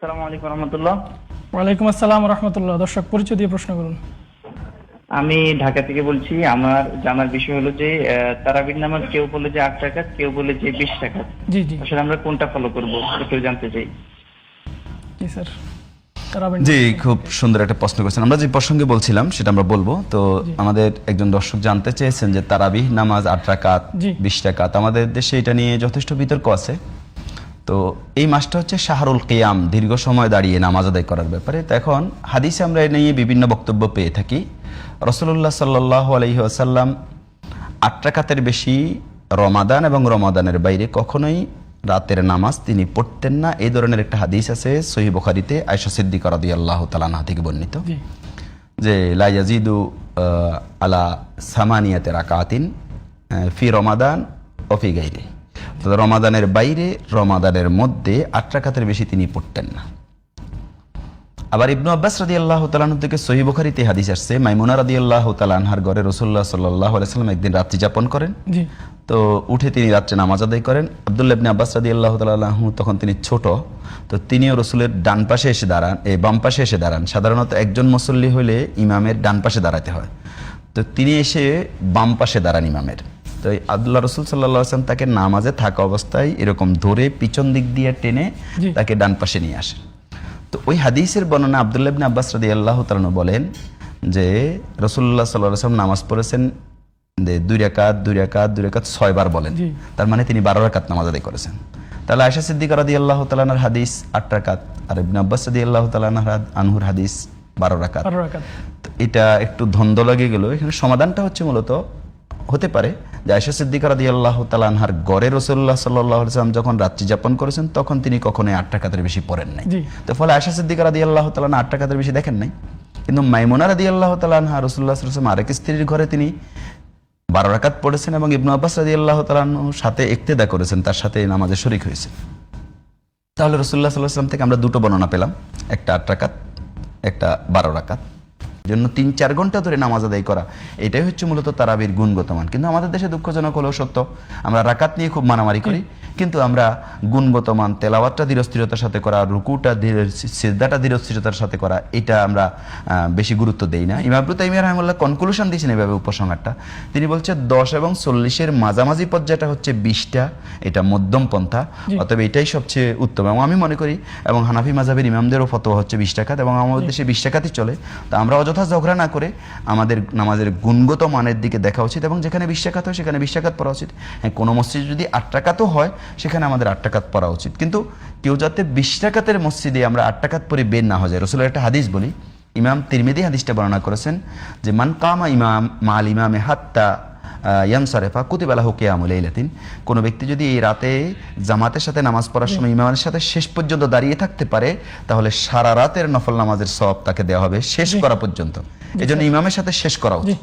আসসালামু আলাইকুম রহমতুল্লাহ। ওয়ালাইকুম আসসালাম রহমতুল্লাহ। দর্শক পরিচয় দিয়ে প্রশ্ন করুন। আমি ঢাকা থেকে বলছি। আমার জানার বিষয় হলো যে তারাবির নামাজ কেউ বলে যে 8 রাকাত, কেউ বলে যে 20 রাকাত। জি জি আসলে আমরা কোনটা ফলো করব একটু জানতে চাই। জি স্যার। জি, খুব সুন্দর একটা প্রশ্ন করেছেন। আমরা যে প্রসঙ্গে বলছিলাম সেটা আমরা বলবো। তো আমাদের একজন দর্শক জানতে চেয়েছেন যে তারাবিহ নামাজ 8 রাকাত 20 রাকাত, আমাদের দেশে এটা নিয়ে যথেষ্ট বিতর্ক আছে। তো এই মাসটা হচ্ছে শাহরুল কিয়াম, দীর্ঘ সময় দাঁড়িয়ে নামাজ আদায় করার ব্যাপারে। তো এখন হাদিসে আমরা এ নিয়ে বিভিন্ন বক্তব্য পেয়ে থাকি। রাসূলুল্লাহ সাল্লাল্লাহু আলাইহি ওয়াসাল্লাম 8 রাকাতের বেশি রমাদান এবং রমাদানের বাইরে কখনোই রাতের নামাজ তিনি পড়তেন না। এই ধরনের একটা হাদিস আছে সহিহ বুখারীতে আয়েশা সিদ্দিকা রাদিয়াল্লাহু তাআলা আনহা থেকে বর্ণিত যে লা ইয়াজিদু আলা সামানিয়াতি রাকাতিন ফি রমাদান ও ফি গায়রি। তো রমাদানের বাইরে রমাদানের মধ্যে 8 রাকাতের বেশি তিনি পড়তেন না। আবার ইবনু আব্বাস রাদিয়াল্লাহু তাআলা আনহু থেকে সহিহ বুখারীতে হাদিস আসছে, মাইমুনা রাদিয়াল্লাহু তাআলা আনহার ঘরে রাসূলুল্লাহ সাল্লাল্লাহু আলাইহি ওয়াসাল্লাম একদিন রাত্রি যাপন করেন। তো উঠে তিনি রাত্রে নামাজ আদায় করেন। আব্দুল্লাহ ইবনে আব্বাস রাদিয়াল্লাহু তাআলা আনহু তখন তিনি ছোট, তো তিনিও রাসূলের ডান পাশে এসে দাঁড়ান, বাম পাশে এসে দাঁড়ান। সাধারণত একজন মুসল্লি হলে ইমামের ডান পাশে দাঁড়াতে হয়, তো তিনি এসে বাম পাশে দাঁড়ান ইমামের। তো আব্দুল্লাহ রাসূল সাল্লাল্লাহু আলাইহি ওয়াসাল্লাম তাকে নামাজে থাকা অবস্থায় এরকম ধরে পিছন দিক দিয়ে টেনে তাকে ডান পাশে নিয়ে আসেন। তো ওই হাদিসের বর্ণনা আব্দুল্লাহ ইবনে আব্বাস রাদিয়াল্লাহু তাআলা আনহু বলেন যে রাসূলুল্লাহ সাল্লাল্লাহু আলাইহি ওয়াসাল্লাম নামাজ পড়েছেন 2 রাকাত 2 রাকাত 2 রাকাত 6 বার বলেন। তার মানে তিনি 12 রাকাত নামাজ আদায় করেছেন। তাহলে আয়েশা সিদ্দিকা রাদিয়াল্লাহু তাআলা আনহার হাদিস 8 রাকাত আর ইবনে আব্বাস রাদিয়াল্লাহু তাআলা আনহুর হাদিস 12 রাকাত। তো এটা একটু দ্বন্দ্ব লাগে গেল। এখানে সমাধানটা হচ্ছে মূলত হতে পারে যে আয়েশা সিদ্দিকা রাদিয়াল্লাহু তাআলা আনহার ঘরে রাসূলুল্লাহ সাল্লাল্লাহু আলাইহি ওয়াসাল্লাম যখন রাত্রি যাপন করেছেন তখন তিনি কখনোই 8 রাকাতের বেশি পড়েন নাই। তো ফলে আয়েশা সিদ্দিকা রাদিয়াল্লাহু তাআলা 8 রাকাতের বেশি দেখেন নাই। কিন্তু মাইমুনা রাদিয়াল্লাহু তাআলা আনহা রাসূলুল্লাহ সাল্লাল্লাহু আলাইহি ওয়াসাল্লাম আরেক স্ত্রীর ঘরে তিনি 12 রাকাত পড়েছেন এবং ইবনু আব্বাস রাদিয়াল্লাহু তাআলা আনহুর সাথে ইক্তেদা করেছেন, তার সাথে নামাজে শরীক হয়েছে। তাহলে রাসূলুল্লাহ সাল্লাল্লাহু আলাইহি ওয়াসাল্লাম থেকে আমরা দুটো বর্ণনা পেলাম, একটা 8 রাকাত, একটা 12 রাকাত। জন্য 3-4 ঘন্টা ধরে নামাজ আদায় করা, এটাই হচ্ছে মূলত তারাবির গুণগত মান। কিন্তু আমাদের দেশে দুঃখজনক হলেও সত্য, আমরা রাকাত নিয়ে খুব মারামারি করি, কিন্তু আমরা গুণগত মান, তেলাওয়াতটা ধীরস্থিরতার সাথে করা, রুকুটা সিজদাটা ধীরস্থিরতার সাথে করা, এটা আমরা বেশি গুরুত্ব দেই না। ইমাম ইবনে তাইমিয়া রাহিমাহুল্লাহ কনক্লুশন দিয়েছেন এভাবে উপসংহারটা। তিনি বলছেন 10 এবং 40-এর মাঝামাঝি পর্যায়টা হচ্ছে 20টা, এটা মধ্যম পন্থা, অতএব এটাই সবচেয়ে উত্তম। এবং আমি মনে করি এবং হানাফি মাযহাবের ইমামদেরও ফতোয়া হচ্ছে 20 রাকাত, এবং আমাদের দেশে 20 রাকাতই চলে। তো আমরা অযথা ঝগড়া না করে আমাদের নামাজের গুণগত মানের দিকে দেখা উচিত, এবং যেখানে 20 রাকাত হয় সেখানে 20 রাকাত পড়া উচিত। হ্যাঁ, কোনো মসজিদে যদি 8 রাকাতও হয় সেখানে আমাদের 8 রাকাত পড়া উচিত। কিন্তু কেউ যাতে 20 রাকাতের মসজিদে আমরা 8 রাকাত পড়ে বের না হয়ে যায়। রাসূলের একটা হাদিস বলি, ইমাম তিরমিজি হাদিসটা বর্ণনা করেছেন যে মান কামা ইমাম মাল ইমামে হাত্তা ইয়ানসারিফা কুতিবা লাহু কিয়ামুল লাইলাতিন। কোনো ব্যক্তি যদি এই রাতে জামাতের সাথে নামাজ পড়ার সময় ইমামের সাথে শেষ পর্যন্ত দাঁড়িয়ে থাকতে পারে, তাহলে সারা রাতের নফল নামাজের সওয়াব তাকে দেওয়া হবে শেষ করা পর্যন্ত। এজন্য ইমামের সাথে শেষ করা উচিত।